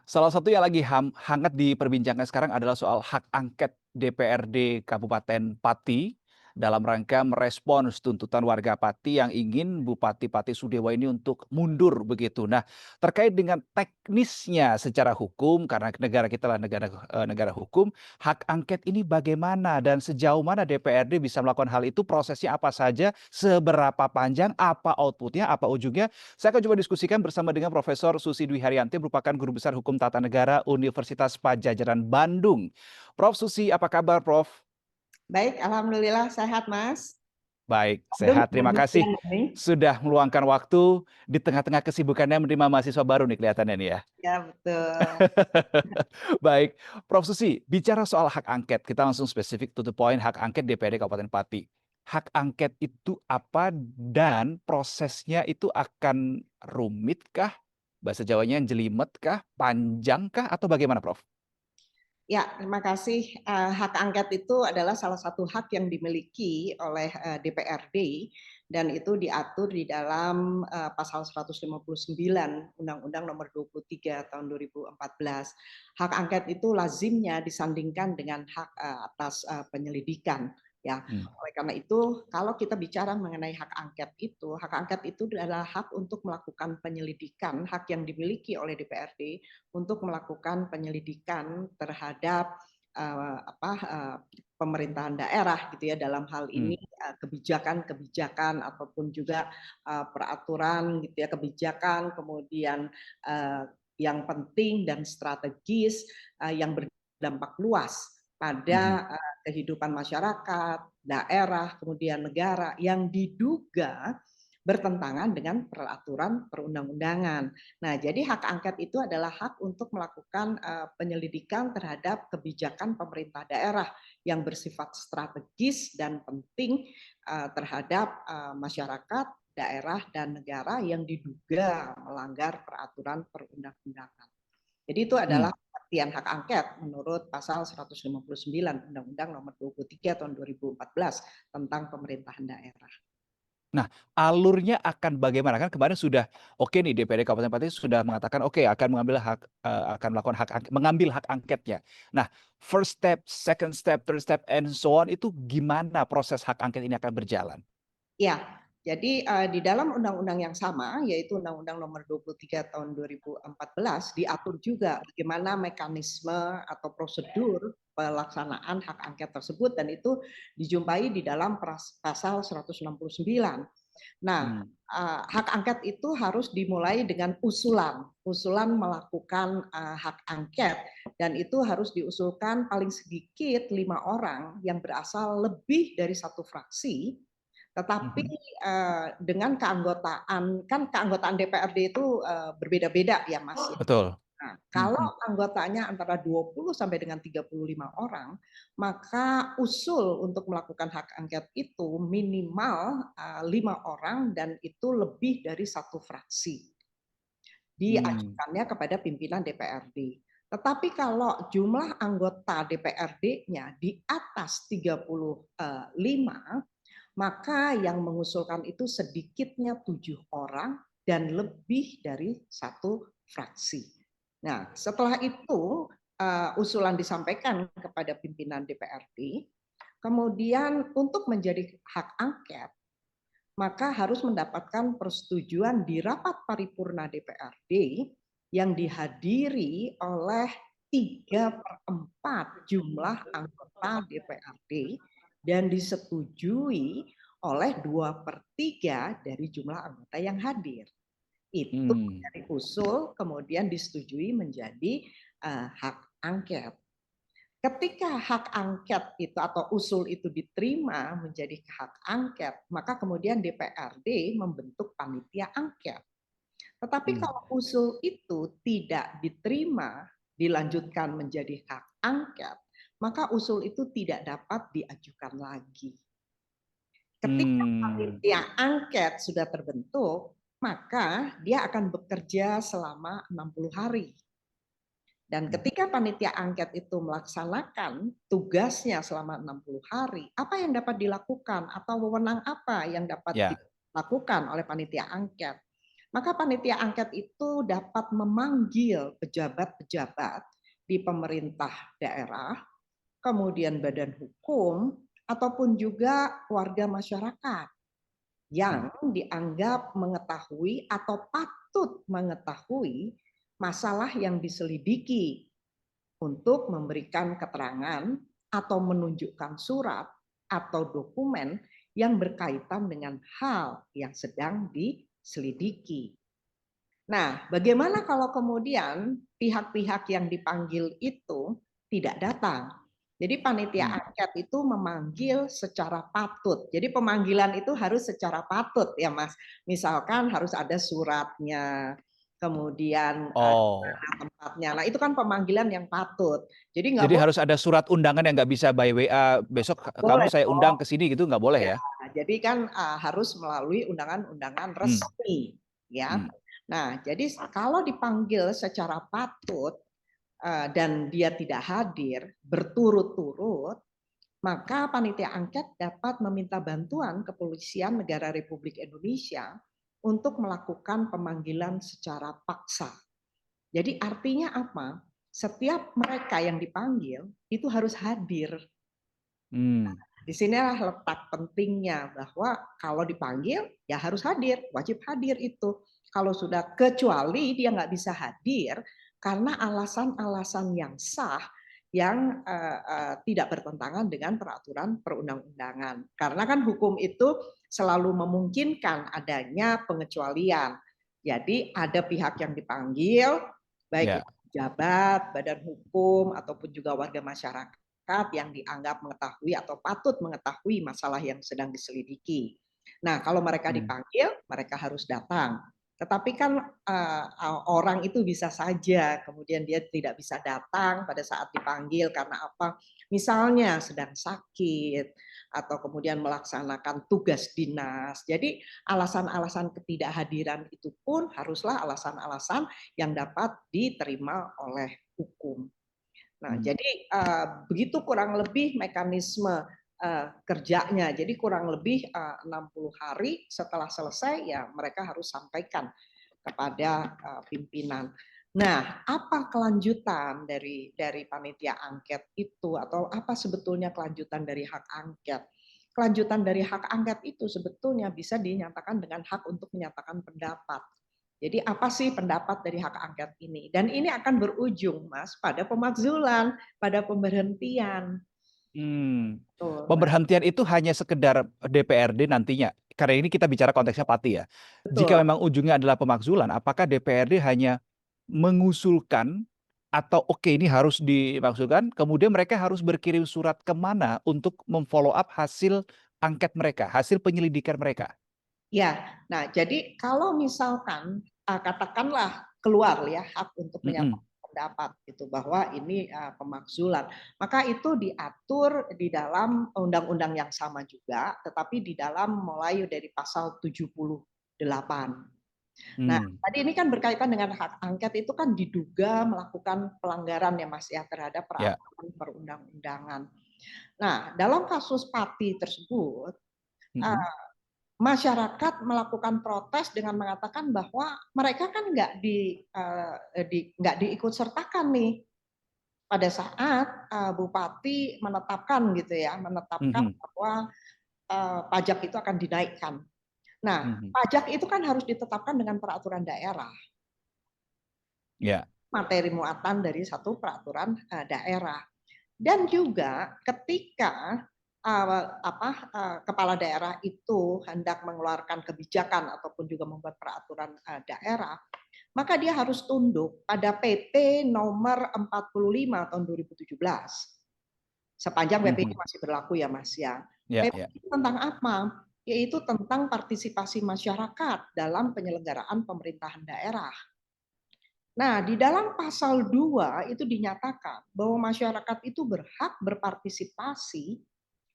Salah satu yang lagi hangat diperbincangkan sekarang adalah soal hak angket DPRD Kabupaten Pati dalam rangka merespons tuntutan warga Pati yang ingin Bupati Pati Sudewa ini untuk mundur begitu. Nah, terkait dengan teknisnya secara hukum karena negara kita adalah negara hukum, hak angket ini bagaimana dan sejauh mana DPRD bisa melakukan hal itu, prosesnya apa saja, seberapa panjang, apa outputnya, apa ujungnya? Saya akan coba diskusikan bersama dengan Profesor Susi Dwi Haryanti, merupakan Guru Besar Hukum Tata Negara Universitas Padjadjaran Bandung. Prof. Susi, apa kabar, Prof? Baik, alhamdulillah sehat, Mas. Baik, Bandung sehat. Terima gimana kasih siang ini? sudah meluangkan waktu di tengah-tengah kesibukannya menerima mahasiswa baru nih kelihatannya nih ya. Ya, betul. Baik, Prof. Susi, bicara soal hak angket, kita langsung spesifik to the point, hak angket DPRD Kabupaten Pati. Hak angket itu apa dan prosesnya itu akan rumit kah? Bahasa Jawanya jelimet kah? Panjang kah? Atau bagaimana, Prof? Ya, terima kasih. Hak angket itu adalah salah satu hak yang dimiliki oleh DPRD dan itu diatur di dalam pasal 159 Undang-Undang Nomor 23 Tahun 2014. Hak angket itu lazimnya disandingkan dengan hak atas penyelidikan. Ya, Hmm. oleh karena itu, kalau kita bicara mengenai hak angket itu adalah hak untuk melakukan penyelidikan, hak yang dimiliki oleh DPRD untuk melakukan penyelidikan terhadap pemerintahan daerah gitu ya, dalam hal Hmm. ini kebijakan-kebijakan ataupun juga peraturan gitu ya, kebijakan kemudian yang penting dan strategis yang berdampak luas Mhm. pada kehidupan masyarakat, daerah, kemudian negara yang diduga bertentangan dengan peraturan perundang-undangan. Nah, jadi hak angket itu adalah hak untuk melakukan penyelidikan terhadap kebijakan pemerintah daerah yang bersifat strategis dan penting terhadap masyarakat, daerah, dan negara yang diduga melanggar peraturan perundang-undangan. Jadi itu Hmm. adalah pengertian hak angket menurut pasal 159 Undang-Undang Nomor 23 Tahun 2014 tentang pemerintahan daerah. Nah, alurnya akan bagaimana? Kan kemarin sudah oke nih DPRD Kabupaten Pati sudah mengatakan oke akan akan melakukan mengambil hak angketnya. Nah, first step, second step, third step, and so on itu gimana proses hak angket ini akan berjalan? Ya, jadi di dalam undang-undang yang sama, yaitu Undang-Undang Nomor 23 Tahun 2014, diatur juga bagaimana mekanisme atau prosedur pelaksanaan hak angket tersebut dan itu dijumpai di dalam pasal 169. Nah, Hmm. hak angket itu harus dimulai dengan usulan melakukan hak angket dan itu harus diusulkan paling sedikit 5 orang yang berasal lebih dari satu fraksi tetapi Mhm. dengan keanggotaan DPRD itu berbeda-beda ya Mas. Betul. Nah, kalau Mhm. anggotanya antara 20 sampai dengan 35 orang, maka usul untuk melakukan hak angket itu minimal 5 orang dan itu lebih dari satu fraksi. Hmm. Diajukannya kepada pimpinan DPRD. Tetapi kalau jumlah anggota DPRD-nya di atas 35, maka yang mengusulkan itu sedikitnya 7 orang dan lebih dari satu fraksi. Nah, setelah itu usulan disampaikan kepada pimpinan DPRD, kemudian untuk menjadi hak angket, maka harus mendapatkan persetujuan di rapat paripurna DPRD yang dihadiri oleh 3/4 jumlah anggota DPRD dan disetujui oleh 2/3 dari jumlah anggota yang hadir. Itu Hmm. dari usul kemudian disetujui menjadi hak angket. Ketika hak angket itu atau usul itu diterima menjadi hak angket, maka kemudian DPRD membentuk panitia angket. Tetapi Hmm. kalau usul itu tidak diterima, dilanjutkan menjadi hak angket, maka usul itu tidak dapat diajukan lagi. Ketika Hmm. panitia angket sudah terbentuk, maka dia akan bekerja selama 60 hari. Dan Hmm. ketika panitia angket itu melaksanakan tugasnya selama 60 hari, apa yang dapat dilakukan atau wewenang apa yang dapat Ya. dilakukan oleh panitia angket? maka panitia angket itu dapat memanggil pejabat-pejabat di pemerintah daerah, kemudian badan hukum, ataupun juga warga masyarakat Hmm. yang dianggap mengetahui atau patut mengetahui masalah yang diselidiki untuk memberikan keterangan atau menunjukkan surat atau dokumen yang berkaitan dengan hal yang sedang diselidiki. Nah, bagaimana kalau kemudian pihak-pihak yang dipanggil itu tidak datang? Jadi panitia Hmm. angket itu memanggil secara patut. Jadi pemanggilan itu harus secara patut ya Mas. Misalkan harus ada suratnya, kemudian Oh, tempatnya. Nah itu kan pemanggilan yang patut. Jadi nggak jadi boleh. harus ada surat undangan yang nggak bisa by WA, besok kamu Boleh saya undang dong. ke sini gitu, nggak boleh Ya, ya? jadi kan harus melalui undangan-undangan Hmm. resmi, ya. Hmm. Nah, jadi kalau dipanggil secara patut dan dia tidak hadir berturut-turut, maka panitia angket dapat meminta bantuan Kepolisian Negara Republik Indonesia untuk melakukan pemanggilan secara paksa. Jadi artinya apa? Setiap mereka yang dipanggil itu harus hadir. Hmm. Di sinilah letak pentingnya bahwa kalau dipanggil ya harus hadir, wajib hadir itu. Kalau sudah kecuali dia nggak bisa hadir karena alasan-alasan yang sah yang tidak bertentangan dengan peraturan perundang-undangan. Karena kan hukum itu selalu memungkinkan adanya pengecualian. Jadi ada pihak yang dipanggil, baik Ya. itu pejabat, badan hukum ataupun juga warga masyarakat yang dianggap mengetahui atau patut mengetahui masalah yang sedang diselidiki. Nah, kalau mereka Hmm. dipanggil, mereka harus datang. Tetapi kan orang itu bisa saja kemudian dia tidak bisa datang pada saat dipanggil karena apa? Misalnya sedang sakit atau kemudian melaksanakan tugas dinas. Jadi alasan-alasan ketidakhadiran itu pun haruslah alasan-alasan yang dapat diterima oleh hukum. Nah, Hmm. jadi begitu kurang lebih mekanisme kerjanya. Jadi kurang lebih 60 hari setelah selesai ya mereka harus sampaikan kepada pimpinan. Nah, apa kelanjutan dari panitia angket itu atau apa sebetulnya kelanjutan dari hak angket? Kelanjutan dari hak angket itu sebetulnya bisa dinyatakan dengan hak untuk menyatakan pendapat. Jadi apa sih pendapat dari hak angket ini? Dan ini akan berujung, Mas, pada pemakzulan, pada pemberhentian. Hmm. Betul, Mas. Pemberhentian itu hanya sekedar DPRD nantinya. Karena ini kita bicara konteksnya Pati ya. Jika Betul. memang ujungnya adalah pemakzulan, apakah DPRD hanya mengusulkan atau oke ini harus dimaksudkan, kemudian mereka harus berkirim surat kemana untuk memfollow up hasil angket mereka, hasil penyelidikan mereka? Ya, nah jadi kalau misalkan katakanlah keluar ya hak untuk Mm-mm. menyatakan pendapat itu bahwa ini pemakzulan, maka itu diatur di dalam undang-undang yang sama juga, tetapi di dalam mulai dari pasal 78. Nah, Hmm. tadi ini kan berkaitan dengan hak angket itu kan diduga melakukan pelanggaran ya Mas ya terhadap Ya. peraturan perundang-undangan. Nah, dalam kasus Pati tersebut, Mm-mm. masyarakat melakukan protes dengan mengatakan bahwa mereka kan nggak diikut sertakan nih pada saat bupati menetapkan gitu ya, menetapkan Mhm. bahwa pajak itu akan dinaikkan. Nah, Mhm. pajak itu kan harus ditetapkan dengan peraturan daerah, Ya. materi muatan dari satu peraturan daerah. Dan juga ketika kepala daerah itu hendak mengeluarkan kebijakan ataupun juga membuat peraturan daerah, maka dia harus tunduk pada PP nomor 45 tahun 2017. Sepanjang PP ini Mhm. masih berlaku ya Mas ya. Ya, PP ya. itu tentang apa? Yaitu tentang partisipasi masyarakat dalam penyelenggaraan pemerintahan daerah. Nah, di dalam pasal 2 itu dinyatakan bahwa masyarakat itu berhak berpartisipasi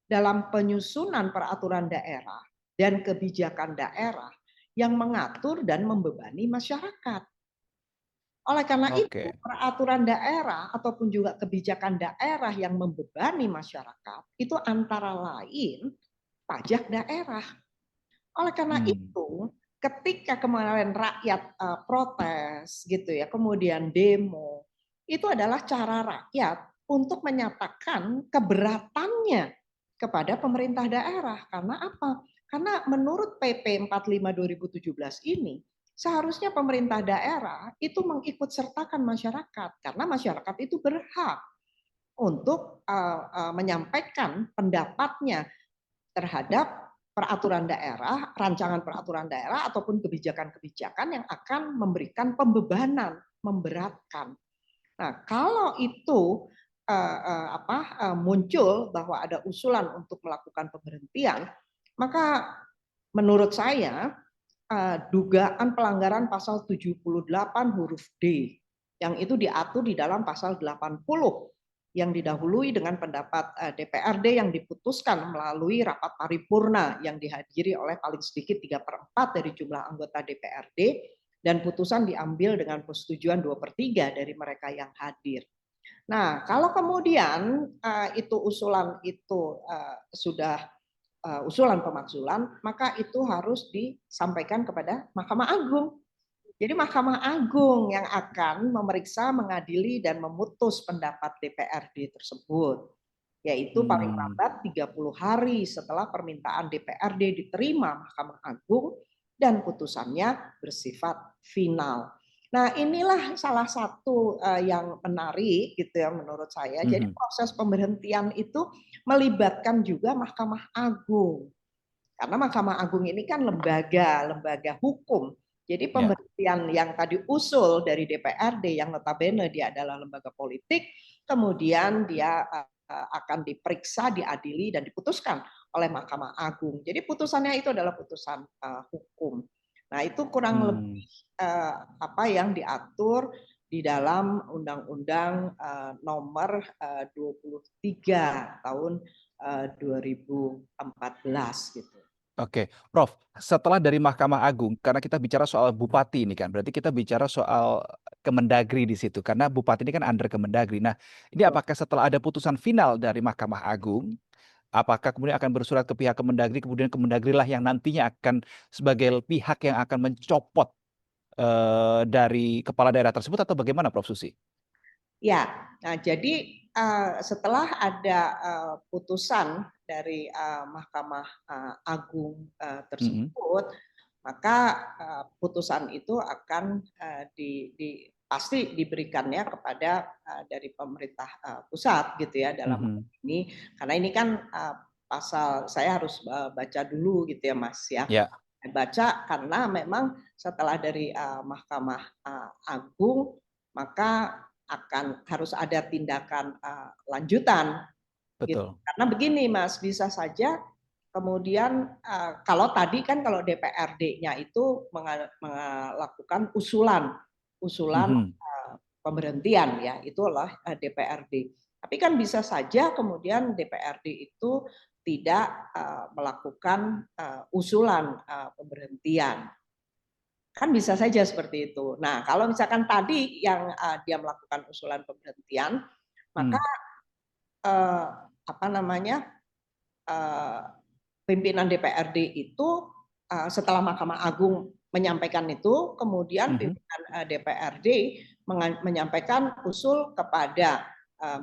dalam penyusunan peraturan daerah dan kebijakan daerah yang mengatur dan membebani masyarakat. Oleh karena itu, Oke. peraturan daerah ataupun juga kebijakan daerah yang membebani masyarakat itu antara lain pajak daerah. Oleh karena Hmm. itu, ketika kemarin rakyat protes gitu ya, kemudian demo, itu adalah cara rakyat untuk menyatakan keberatannya kepada pemerintah daerah. Karena apa? Karena menurut PP 45 2017 ini, seharusnya pemerintah daerah itu mengikut sertakan masyarakat, karena masyarakat itu berhak untuk menyampaikan pendapatnya terhadap peraturan daerah, rancangan peraturan daerah ataupun kebijakan-kebijakan yang akan memberikan pembebanan, memberatkan. Nah, kalau itu muncul bahwa ada usulan untuk melakukan pemberhentian, maka menurut saya dugaan pelanggaran pasal 78 huruf D yang itu diatur di dalam pasal 80 yang didahului dengan pendapat DPRD yang diputuskan melalui rapat paripurna yang dihadiri oleh paling sedikit 3/4 dari jumlah anggota DPRD dan putusan diambil dengan persetujuan 2/3 dari mereka yang hadir. Nah, kalau kemudian itu usulan itu sudah usulan pemakzulan, maka itu harus disampaikan kepada Mahkamah Agung. Jadi Mahkamah Agung yang akan memeriksa, mengadili, dan memutus pendapat DPRD tersebut. Yaitu paling lambat 30 hari setelah permintaan DPRD diterima Mahkamah Agung dan putusannya bersifat final. Nah, inilah salah satu yang menarik gitu ya menurut saya. Jadi proses pemberhentian itu melibatkan juga Mahkamah Agung. Karena Mahkamah Agung ini kan lembaga hukum. Jadi pemberhentian yang tadi usul dari DPRD yang notabene dia adalah lembaga politik, kemudian dia akan diperiksa, diadili dan diputuskan oleh Mahkamah Agung. Jadi putusannya itu adalah putusan hukum. Nah, itu kurang lebih apa yang diatur di dalam Undang-Undang nomor 23 tahun 2014 gitu. Oke, Prof, setelah dari Mahkamah Agung, karena kita bicara soal bupati ini kan, berarti kita bicara soal Kemendagri di situ, karena bupati ini kan under Kemendagri. Nah, ini apakah setelah ada putusan final dari Mahkamah Agung, apakah kemudian akan bersurat ke pihak Kemendagri, kemudian Kemendagri lah yang nantinya akan sebagai pihak yang akan mencopot dari kepala daerah tersebut atau bagaimana, Prof Susi? Ya, nah jadi setelah ada putusan dari Mahkamah Agung tersebut, maka putusan itu akan pasti diberikannya kepada dari pemerintah pusat gitu ya dalam hal ini, karena ini kan pasal saya harus baca dulu gitu ya Mas ya. Ya. Baca karena memang setelah dari Mahkamah Agung maka harus ada tindakan lanjutan. Gitu. Betul. Karena begini Mas, bisa saja kemudian kalau tadi kan kalau DPRD-nya itu melakukan usulan pemberhentian ya, itulah DPRD. Tapi kan bisa saja kemudian DPRD itu tidak melakukan usulan pemberhentian. Kan bisa saja seperti itu. Nah, kalau misalkan tadi yang dia melakukan usulan pemberhentian, maka apa namanya pimpinan DPRD itu setelah Mahkamah Agung menyampaikan itu, kemudian pimpinan DPRD menyampaikan usul kepada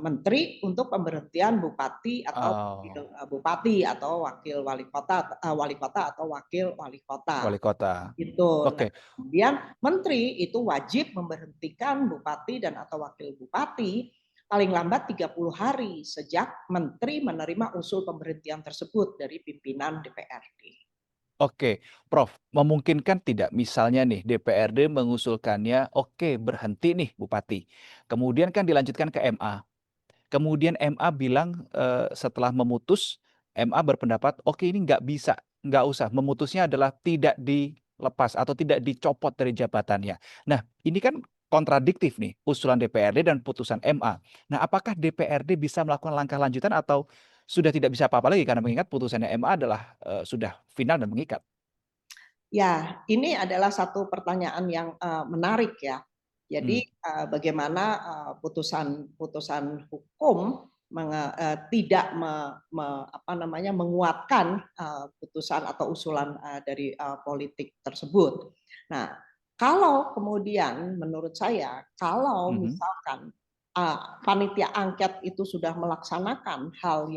menteri untuk pemberhentian bupati atau bupati atau wakil wali kota atau wakil wali kota. Wali kota. Gitu. Nah, Oke. kemudian menteri itu wajib memberhentikan bupati dan atau wakil bupati paling lambat 30 hari sejak menteri menerima usul pemberhentian tersebut dari pimpinan DPRD. Oke, Prof, memungkinkan tidak misalnya nih DPRD mengusulkannya, oke berhenti nih Bupati. Kemudian kan dilanjutkan ke MA. Kemudian MA bilang setelah memutus, MA berpendapat, oke ini nggak bisa, nggak usah. Memutusnya adalah tidak dilepas atau tidak dicopot dari jabatannya. Nah, ini kan kontradiktif nih, usulan DPRD dan putusan MA. Nah, apakah DPRD bisa melakukan langkah lanjutan atau sudah tidak bisa apa-apa lagi karena mengingat putusannya MA adalah sudah final dan mengikat? Ya, ini adalah satu pertanyaan yang menarik ya. Jadi bagaimana putusan hukum tidak menguatkan putusan atau usulan dari politik tersebut. Nah, kalau kemudian menurut saya, kalau misalkan panitia angket itu sudah melaksanakan hal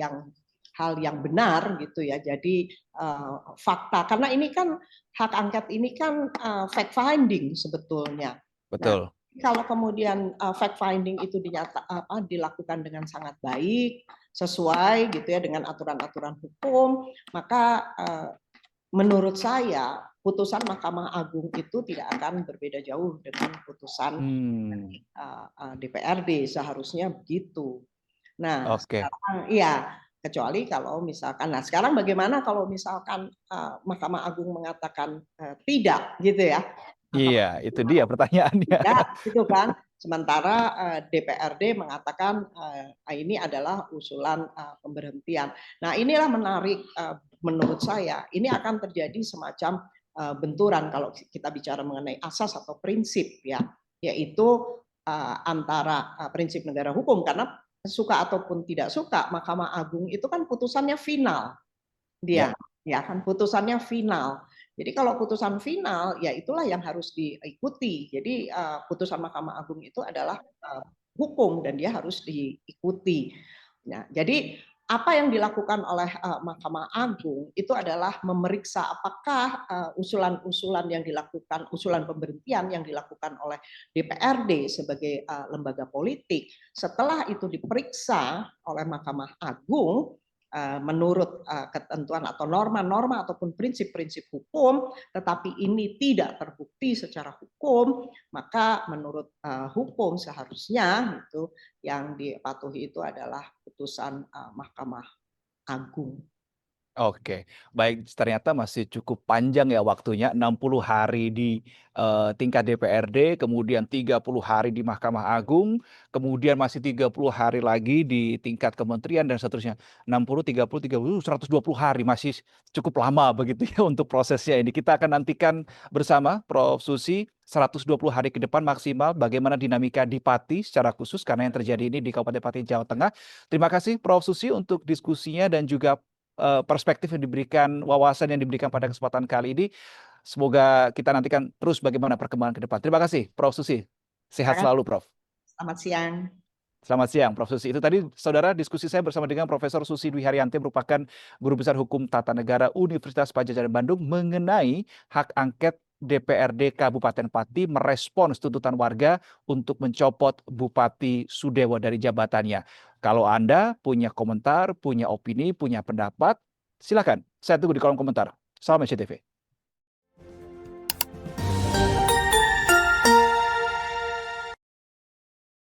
yang benar gitu ya, jadi fakta, karena ini kan hak angket ini kan fact finding sebetulnya. Nah, Betul. kalau kemudian fact finding itu dilakukan dengan sangat baik, sesuai gitu ya dengan aturan-aturan hukum, maka menurut saya putusan Mahkamah Agung itu tidak akan berbeda jauh dengan putusan DPRD, seharusnya begitu. Nah, Oke. sekarang iya, kecuali kalau misalkan, nah sekarang bagaimana kalau misalkan Mahkamah Agung mengatakan tidak gitu ya? Iya, itu dia pertanyaannya. Tidak, gitu kan. Sementara DPRD mengatakan ini adalah usulan pemberhentian. Nah, inilah menarik menurut saya. Ini akan terjadi semacam benturan kalau kita bicara mengenai asas atau prinsip ya, yaitu antara prinsip negara hukum, karena suka ataupun tidak suka Mahkamah Agung itu kan putusannya final. Ya. Ya kan, putusannya final. Jadi kalau putusan final, ya itulah yang harus diikuti. Jadi putusan Mahkamah Agung itu adalah hukum dan dia harus diikuti. Nah, jadi apa yang dilakukan oleh Mahkamah Agung itu adalah memeriksa apakah usulan-usulan yang dilakukan, usulan pemberhentian yang dilakukan oleh DPRD sebagai lembaga politik, setelah itu diperiksa oleh Mahkamah Agung menurut ketentuan atau norma-norma ataupun prinsip-prinsip hukum, tetapi ini tidak terbukti secara hukum, maka menurut hukum seharusnya itu yang dipatuhi itu adalah putusan Mahkamah Agung. Oke, baik, ternyata masih cukup panjang ya waktunya, 60 hari di tingkat DPRD, kemudian 30 hari di Mahkamah Agung, kemudian masih 30 hari lagi di tingkat kementerian dan seterusnya. 60, 30, 30, 120 hari, masih cukup lama begitu ya untuk prosesnya ini. Kita akan nantikan bersama Prof. Susi 120 hari ke depan maksimal bagaimana dinamika di Pati secara khusus karena yang terjadi ini di Kabupaten Pati, Jawa Tengah. Terima kasih Prof. Susi untuk diskusinya dan juga perspektif yang diberikan, wawasan yang diberikan pada kesempatan kali ini. Semoga kita nantikan terus bagaimana perkembangan ke depan. Terima kasih, Prof. Susi. Sehat selalu, Prof. Selamat siang. Selamat siang, Prof. Susi. Itu tadi, saudara, diskusi saya bersama dengan Profesor Susi Dwi Haryanti, merupakan Guru Besar Hukum Tata Negara Universitas Padjadjaran Bandung, mengenai hak angket DPRD Kabupaten Pati merespons tuntutan warga untuk mencopot Bupati Sudewo dari jabatannya. Kalau Anda punya komentar, punya opini, punya pendapat, silakan. Saya tunggu di kolom komentar. Salam SCTV.